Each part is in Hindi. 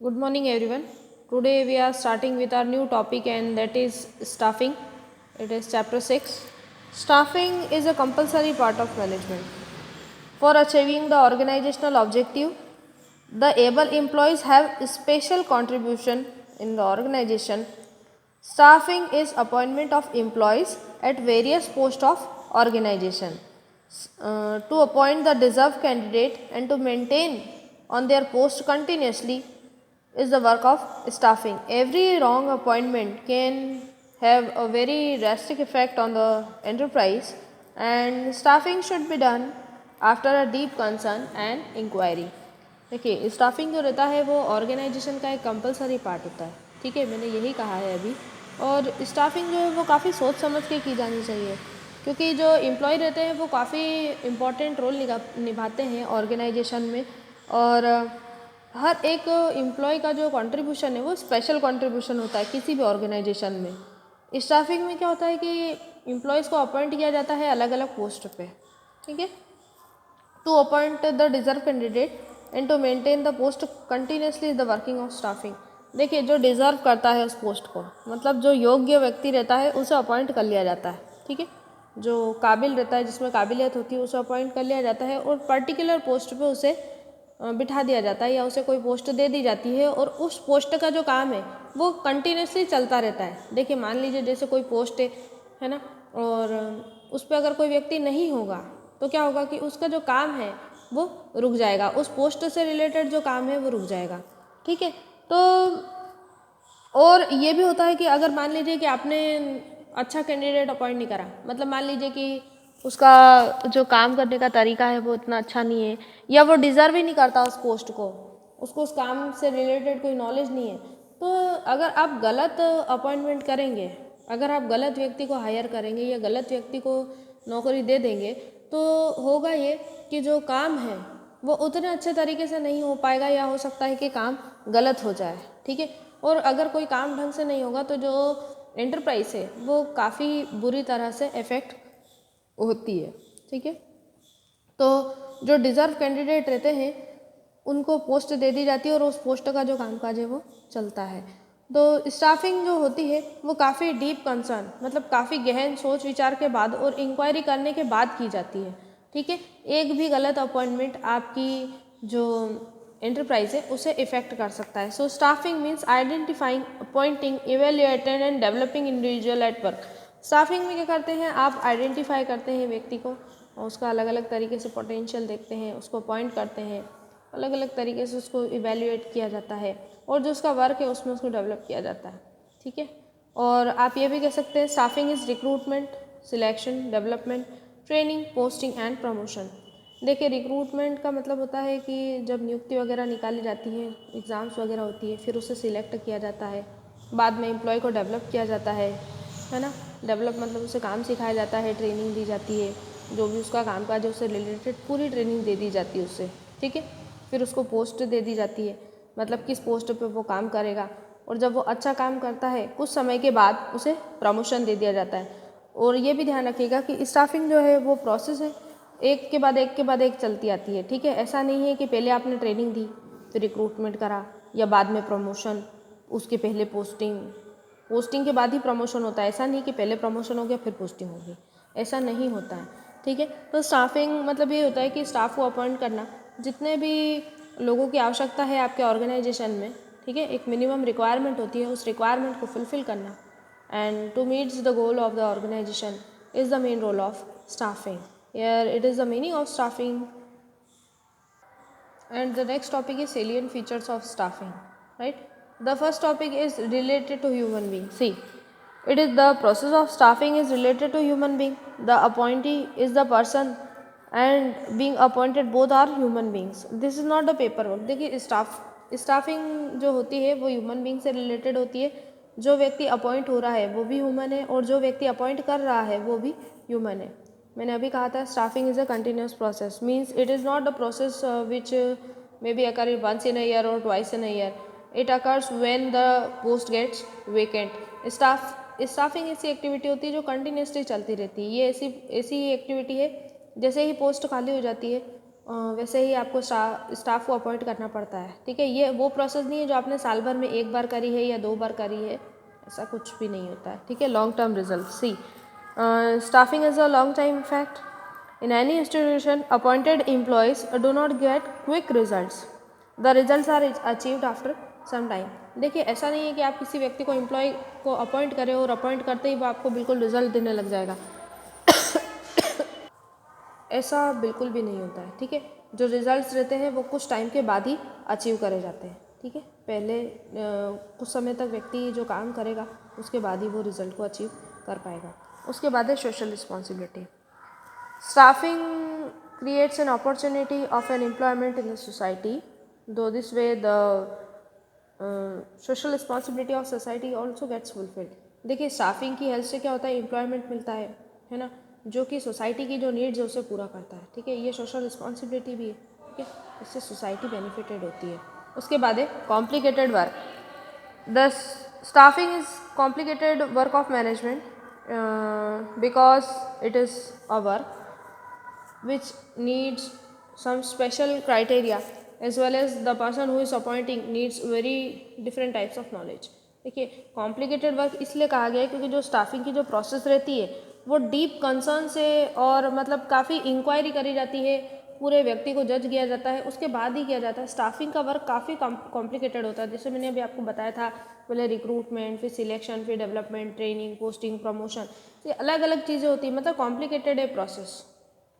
Good morning, everyone. Today we are starting with our new topic, and that is staffing. It is chapter 6. Staffing is a compulsory part of management. For achieving the organizational objective, the able employees have special contribution in the organization. Staffing is appointment of employees at various posts of organization. To appoint the deserved candidate and to maintain on their post continuously is the work of staffing. Every wrong appointment can have a very drastic effect on the enterprise, and staffing should be done after a deep concern and inquiry. देखिए, स्टाफिंग जो रहता है वो ऑर्गेनाइजेशन का एक कंपलसरी पार्ट होता है। ठीक है, मैंने यही कहा है अभी। और स्टाफिंग जो है वो काफ़ी सोच समझ के की जानी चाहिए, क्योंकि जो एम्प्लॉय रहते हैं वो काफ़ी इम्पॉर्टेंट रोल निभाते हैं ऑर्गेनाइजेशन में। और हर एक एम्प्लॉय का जो कंट्रीब्यूशन है वो स्पेशल कंट्रीब्यूशन होता है किसी भी ऑर्गेनाइजेशन में। स्टाफिंग में क्या होता है कि एम्प्लॉयज़ को अपॉइंट किया जाता है अलग अलग पोस्ट पे। ठीक है, to appoint the deserve candidate and to maintain the post continuously is the working of staffing. देखिए, जो डिज़र्व करता है उस पोस्ट को, मतलब जो योग्य व्यक्ति रहता है उसे अपॉइंट कर लिया जाता है। ठीक है, जो काबिल रहता है, जिसमें काबिलियत होती है, उसे अपॉइंट कर लिया जाता है और पर्टिकुलर पोस्ट पे उसे बिठा दिया जाता है या उसे कोई पोस्ट दे दी जाती है। और उस पोस्ट का जो काम है वो कंटिन्यूसली चलता रहता है। देखिए, मान लीजिए जैसे कोई पोस्ट है ना, और उस पर अगर कोई व्यक्ति नहीं होगा तो क्या होगा कि उसका जो काम है वो रुक जाएगा, उस पोस्ट से रिलेटेड जो काम है वो रुक जाएगा। ठीक है, तो और ये भी होता है कि अगर मान लीजिए कि आपने अच्छा कैंडिडेट अपॉइंट नहीं करा, मतलब मान लीजिए कि उसका जो काम करने का तरीका है वो इतना अच्छा नहीं है, या वो डिज़र्व ही नहीं करता उस पोस्ट को, उसको उस काम से रिलेटेड कोई नॉलेज नहीं है, तो अगर आप गलत अपॉइंटमेंट करेंगे, अगर आप गलत व्यक्ति को हायर करेंगे या गलत व्यक्ति को नौकरी दे देंगे, तो होगा ये कि जो काम है वो उतने अच्छे तरीके से नहीं हो पाएगा, या हो सकता है कि काम गलत हो जाए। ठीक है, और अगर कोई काम ढंग से नहीं होगा तो जो एंटरप्राइज है वो काफ़ी बुरी तरह से इफ़ेक्ट होती है। ठीक है, तो जो डिज़र्व कैंडिडेट रहते हैं उनको पोस्ट दे दी जाती है और उस पोस्ट का जो कामकाज है वो चलता है। तो स्टाफिंग जो होती है वो काफ़ी डीप कंसर्न, मतलब काफ़ी गहन सोच विचार के बाद और इंक्वायरी करने के बाद की जाती है। ठीक है, एक भी गलत अपॉइंटमेंट आपकी जो एंटरप्राइज है उसे इफेक्ट कर सकता है। So staffing means identifying, appointing, evaluating and developing individual at work. Staffing में क्या करते हैं, आप आइडेंटिफाई करते हैं व्यक्ति को और उसका अलग अलग तरीके से पोटेंशियल देखते हैं, उसको अपॉइंट करते हैं, अलग अलग तरीके से उसको इवेल्युएट किया जाता है और जो उसका वर्क है उसमें उसको डेवलप किया जाता है। ठीक है, और आप ये भी कह सकते हैं staffing is recruitment, selection, development, training, posting and promotion. देखिए, रिक्रूटमेंट का मतलब होता है कि जब नियुक्ति वगैरह निकाली जाती है, एग्ज़ाम्स वगैरह होती है, फिर उसे सिलेक्ट किया जाता है, बाद में एम्प्लॉय को डेवलप किया जाता है ना। डेवलप मतलब उसे काम सिखाया जाता है, ट्रेनिंग दी जाती है, जो भी उसका कामकाज है उससे रिलेटेड पूरी ट्रेनिंग दे दी जाती है उससे। ठीक है, फिर उसको पोस्ट दे दी जाती है, मतलब किस पोस्ट पे वो काम करेगा, और जब वो अच्छा काम करता है कुछ समय के बाद उसे प्रमोशन दे दिया जाता है। और ये भी ध्यान रखिएगा कि स्टाफिंग जो है वो प्रोसेस है, एक के बाद एक के बाद एक चलती आती है। ठीक है, ऐसा नहीं है कि पहले आपने ट्रेनिंग दी फिर रिक्रूटमेंट करा या बाद में प्रमोशन, उसके पहले पोस्टिंग, पोस्टिंग के बाद ही प्रमोशन होता है। ऐसा नहीं कि पहले प्रमोशन हो गया फिर पोस्टिंग होगी, ऐसा नहीं होता है। ठीक है, तो स्टाफिंग मतलब ये होता है कि स्टाफ को अपॉइंट करना, जितने भी लोगों की आवश्यकता है आपके ऑर्गेनाइजेशन में। ठीक है, एक मिनिमम रिक्वायरमेंट होती है, उस रिक्वायरमेंट को फुलफ़िल करना and to meets the goal of the organisation is the main role of staffing. Here it is the meaning of staffing. And the next topic is salient features of staffing, right? The first topic is related to human being. See, it is the process of staffing is related to human being. The appointee is the person and being appointed both are human beings. This is not the paperwork. देखिए, स्टाफिंग जो होती है वो ह्यूमन बींग से रिलेटेड होती है। जो व्यक्ति अपॉइंट हो रहा है वो भी ह्यूमन है और जो व्यक्ति अपॉइंट कर रहा है वो भी ह्यूमन है। मैंने अभी कहा था staffing is a continuous process, means it is not the process which may be occur once in a year or twice in a year. It occurs when the post gets vacant. Staffing ऐसी एक्टिविटी होती है जो कंटिन्यूसली चलती रहती है। ये ऐसी ऐसी एक्टिविटी है, जैसे ही पोस्ट खाली हो जाती है वैसे ही आपको स्टाफ को अपॉइंट करना पड़ता है, ठीक है। ये वो प्रोसेस नहीं है जो आपने साल भर में एक बार करी है या 2 बार करी है, ऐसा कुछ भी नहीं होता है, ठीक है। Long term result, see staffing is a long time effect in any institution. Appointed employees do not get quick results, the results are achieved after some time. देखिए, ऐसा नहीं है कि आप किसी व्यक्ति को एम्प्लॉय को अपॉइंट करें और अपॉइंट करते ही वो आपको बिल्कुल रिजल्ट देने लग जाएगा, ऐसा बिल्कुल भी नहीं होता है, ठीक है। जो रिजल्ट्स रहते हैं वो कुछ टाइम के बाद ही अचीव करे जाते हैं, ठीक है। पहले कुछ समय तक व्यक्ति जो काम करेगा उसके बाद ही वो रिजल्ट को अचीव कर पाएगा। उसके बाद है social responsibility. Staffing creates an opportunity of an employment in the society, though this way the social responsibility of society also gets fulfilled। देखिए, स्टाफिंग की हेल्प से क्या होता है, एम्प्लॉयमेंट मिलता है ना, जो कि सोसाइटी की जो नीड्स है उसे पूरा करता है, ठीक है। ये सोशल रिस्पॉन्सिबिलिटी भी है, ठीक है, इससे सोसाइटी बेनिफिटेड होती है। उसके बाद है complicated work. The staffing is complicated work of management because it is a work which needs some special criteria, as well as the person who is appointing needs very different types of knowledge। देखिए, कॉम्प्लिकेटेड वर्क इसलिए कहा गया है क्योंकि जो स्टाफिंग की जो प्रोसेस रहती है वो डीप कंसर्न से और मतलब काफ़ी इंक्वायरी करी जाती है, पूरे व्यक्ति को जज किया जाता है, उसके बाद ही किया जाता है। स्टाफिंग का वर्क काफ़ी कॉम्प्लिकेटेड होता है, जैसे मैंने अभी आपको बताया था, पहले रिक्रूटमेंट, फिर सिलेक्शन, फिर डेवलपमेंट, ट्रेनिंग, पोस्टिंग, प्रमोशन, ये अलग अलग चीज़ें होती है, मतलब कॉम्प्लिकेटेड है प्रोसेस,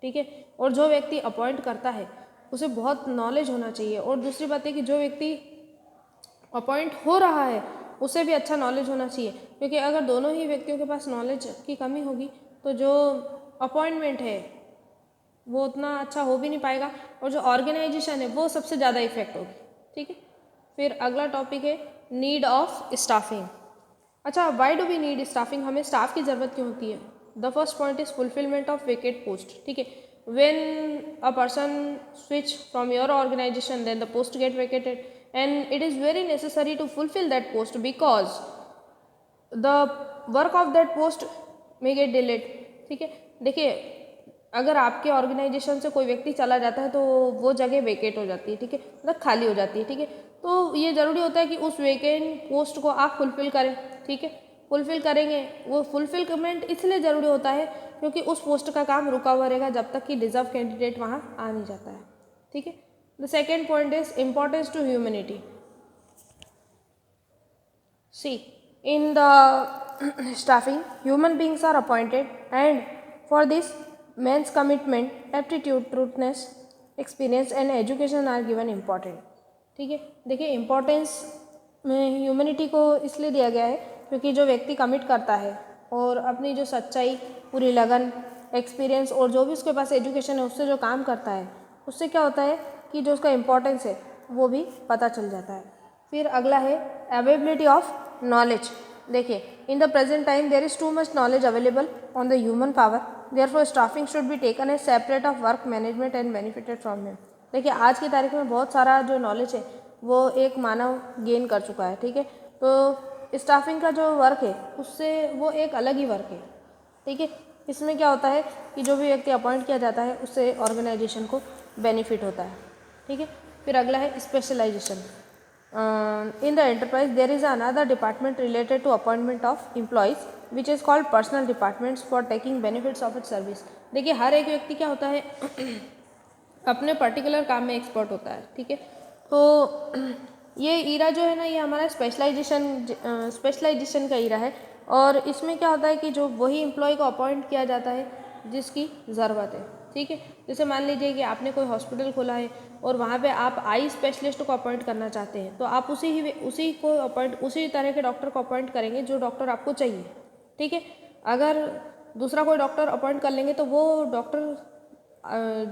ठीक है। और जो व्यक्ति अपॉइंट करता है उसे बहुत नॉलेज होना चाहिए, और दूसरी बात है कि जो व्यक्ति अपॉइंट हो रहा है उसे भी अच्छा नॉलेज होना चाहिए, क्योंकि अगर दोनों ही व्यक्तियों के पास नॉलेज की कमी होगी तो जो अपॉइंटमेंट है वो उतना अच्छा हो भी नहीं पाएगा, और जो ऑर्गेनाइजेशन है वो सबसे ज़्यादा इफेक्ट होगी, ठीक है। फिर अगला टॉपिक है नीड ऑफ स्टाफिंग। अच्छा, why do we need staffing, हमें स्टाफ की ज़रूरत क्यों होती है। The first point is fulfilment of vacate post, ठीक है। When a person switch from your organisation then the post get vacated and it is very necessary to fulfil that post because the work of that post may get delayed, ठीक है। देखिए, अगर आपके ऑर्गेनाइजेशन से कोई व्यक्ति चला जाता है तो वो जगह वेकेट हो जाती है, ठीक है, मतलब खाली हो जाती है, ठीक है। तो ये ज़रूरी होता है कि उस वेकेंट पोस्ट को आप फुलफिल करें, ठीक है। फुलफिल करेंगे, वो फुलफिलमेंट इसलिए ज़रूरी होता है क्योंकि उस पोस्ट का काम रुका हुआ रहेगा जब तक कि डिजर्व कैंडिडेट वहाँ आ नहीं जाता है, ठीक है। The second point is importance to humanity. See, in the staffing, human beings are appointed, and for this, man's commitment, aptitude, truthness, experience and education are given important, ठीक है। देखिए, इम्पोर्टेंस में ह्यूमैनिटी को इसलिए दिया गया है क्योंकि जो व्यक्ति कमिट करता है और अपनी जो सच्चाई, पूरी लगन, एक्सपीरियंस और जो भी उसके पास एजुकेशन है उससे जो काम करता है, उससे क्या होता है कि जो उसका इम्पोर्टेंस है वो भी पता चल जाता है। फिर अगला है अवेलेबिलिटी ऑफ नॉलेज। देखिए, in the present time there is too much knowledge available on the human power, therefore staffing should be taken as separate of work management and benefited from him. देखिए, आज की तारीख में बहुत सारा जो नॉलेज है वो एक मानव गेन कर चुका है, ठीक है। तो स्टाफिंग का जो वर्क है उससे वो एक अलग ही वर्क है, ठीक है। इसमें क्या होता है कि जो भी व्यक्ति अपॉइंट किया जाता है उससे ऑर्गेनाइजेशन को बेनिफिट होता है, ठीक है। फिर अगला है specialisation. In the enterprise there is another department related to appointment of employees which is called personal departments for taking benefits of its service। देखिए, हर एक व्यक्ति क्या होता है अपने पर्टिकुलर काम में एक्सपर्ट होता है, ठीक है। तो ये ईरा जो है ना, ये हमारा स्पेशलाइजेशन का ईरा है, और इसमें क्या होता है कि जो वही एम्प्लॉय को अपॉइंट किया जाता है जिसकी ज़रूरत है, ठीक है। जैसे मान लीजिए कि आपने कोई हॉस्पिटल खोला है और वहाँ पे आप आई स्पेशलिस्ट को अपॉइंट करना चाहते हैं, तो आप उसी तरह के डॉक्टर को अपॉइंट करेंगे जो डॉक्टर आपको चाहिए, ठीक है। अगर दूसरा कोई डॉक्टर अपॉइंट कर लेंगे तो वो डॉक्टर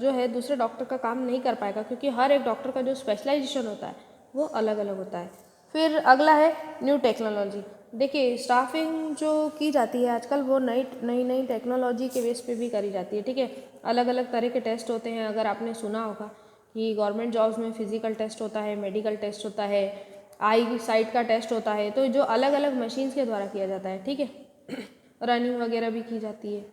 जो है दूसरे डॉक्टर का काम नहीं कर पाएगा, क्योंकि हर एक डॉक्टर का जो स्पेशलाइजेशन होता है वो अलग अलग होता है। फिर अगला है न्यू टेक्नोलॉजी। देखिए, स्टाफिंग जो की जाती है आजकल वो नई नई टेक्नोलॉजी के बेस पे भी करी जाती है, ठीक है। अलग अलग तरह के टेस्ट होते हैं, अगर आपने सुना होगा कि गवर्नमेंट जॉब्स में फिजिकल टेस्ट होता है, मेडिकल टेस्ट होता है, आई साइट का टेस्ट होता है, तो जो अलग अलग मशीन्स के द्वारा किया जाता है, ठीक है। रनिंग वगैरह भी की जाती है,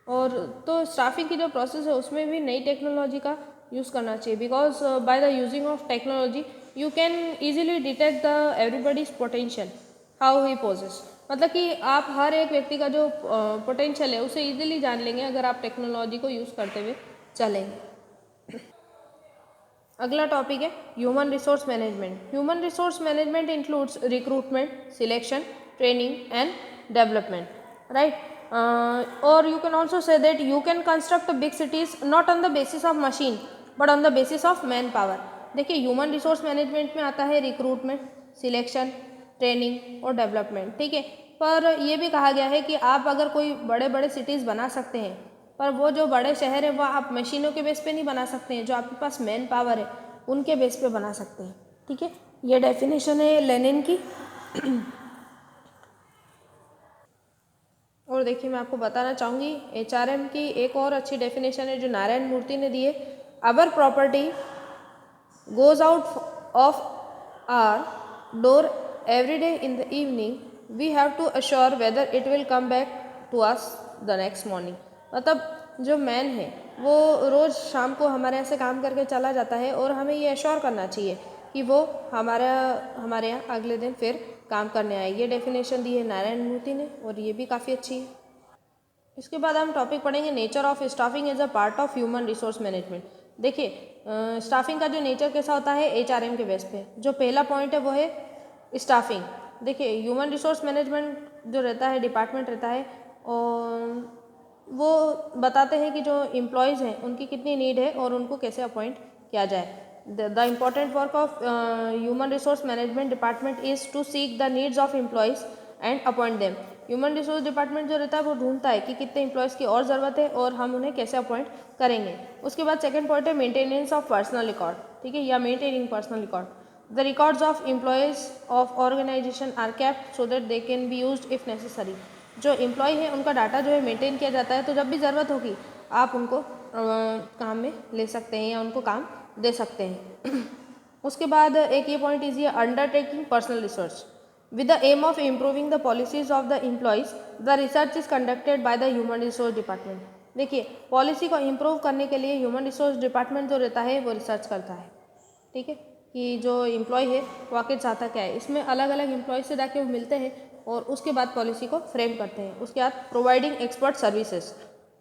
और तो स्टाफिंग की जो प्रोसेस है उसमें भी नई टेक्नोलॉजी का यूज़ करना चाहिए, because by the using of technology you can easily detect the everybody's potential how he possess. मतलब कि आप हर एक व्यक्ति का जो पोटेंशियल है उसे ईजिली जान लेंगे अगर आप टेक्नोलॉजी को यूज़ करते हुए चलेंगे। अगला टॉपिक है human resource management. Human resource management includes recruitment, selection, training and development, right. और you can also say that you can construct big cities not on the basis of machine but on the basis of man power. देखिए ह्यूमन रिसोर्स मैनेजमेंट में आता है रिक्रूटमेंट, सिलेक्शन, ट्रेनिंग और डेवलपमेंट, ठीक है। पर यह भी कहा गया है कि आप अगर कोई बड़े बड़े सिटीज़ बना सकते हैं, पर वो जो बड़े शहर है वो आप मशीनों के बेस पे नहीं बना सकते हैं, जो आपके पास मैन पावर है उनके बेस पे बना सकते हैं, ठीक है। ये डेफिनेशन है लेनिन की। और देखिए मैं आपको बताना चाहूँगी HRM की एक और अच्छी डेफिनेशन है जो नारायण मूर्ति ने दी है। अवर property goes out of our door every day in the evening, we have to assure whether it will come back to us the next morning। मतलब जो मैन है वो रोज़ शाम को हमारे यहाँ से काम करके चला जाता है और हमें ये अश्योर करना चाहिए कि वो हमारे यहाँ अगले दिन फिर काम करने आए। ये डेफिनेशन दी है नारायण मूर्ति ने और ये भी काफ़ी अच्छी है। इसके बाद हम टॉपिक पढ़ेंगे nature of staffing as a part of human resource management. देखिए स्टाफिंग का जो नेचर कैसा होता है HRM के बेस पे। जो पहला पॉइंट है वो है स्टाफिंग। देखिए ह्यूमन रिसोर्स मैनेजमेंट जो रहता है डिपार्टमेंट रहता है और वो बताते हैं कि जो एम्प्लॉयज़ हैं उनकी कितनी नीड है और उनको कैसे अपॉइंट किया जाए। The important work of human resource management department is to seek the needs of employees and appoint them. Human resource department जो रहता है वो ढूंढता है कि कितने एम्प्लॉयज़ की और ज़रूरत है और हम उन्हें कैसे अपॉइंट करेंगे। उसके बाद सेकंड पॉइंट है मेंटेनेंस ऑफ पर्सनल रिकॉर्ड, ठीक है, या maintaining personal record. The records of employees of organisation are kept so that they can be used if necessary. जो एम्प्लॉय है उनका डाटा जो है मेंटेन किया जाता है, तो जब भी ज़रूरत होगी आप उनको काम में ले सकते हैं या उनको काम दे सकते हैं। उसके बाद एक ये पॉइंट इज ये undertaking personal research with the aim of improving the policies of the employees, the research is conducted by the human resource department। देखिए पॉलिसी को इम्प्रूव करने के लिए ह्यूमन रिसोर्स डिपार्टमेंट जो रहता है वो रिसर्च करता है, ठीक है, कि जो एम्प्लॉय है वो आखिर चाहता क्या है। इसमें अलग अलग एम्प्लॉय से जाके वो मिलते हैं और उसके बाद पॉलिसी को फ्रेम करते हैं। उसके बाद प्रोवाइडिंग एक्सपर्ट सर्विसेज।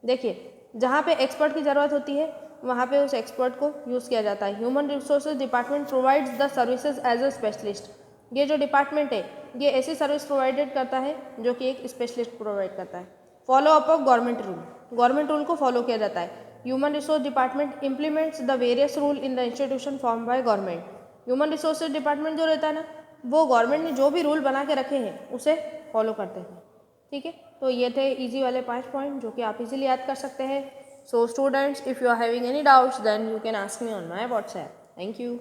देखिए जहाँ पे एक्सपर्ट की ज़रूरत होती है वहाँ पे उस एक्सपर्ट को यूज़ किया जाता है। Human resources department provides the services as a specialist. ये जो डिपार्टमेंट है ये ऐसी सर्विस प्रोवाइडेड करता है जो कि एक स्पेशलिस्ट प्रोवाइड करता है। Follow up of government rule, government rule को फॉलो किया जाता है। Human resource department implements the various rule in the institution form by government. Human resources department जो रहता है ना वो गवर्नमेंट ने जो भी रूल बना के रखे हैं उसे फॉलो करते हैं, ठीक है। तो ये थे इजी वाले 5 पॉइंट जो कि आप इजीली याद कर सकते हैं। So students, if you are having any doubts then you can ask me on my WhatsApp. Thank you.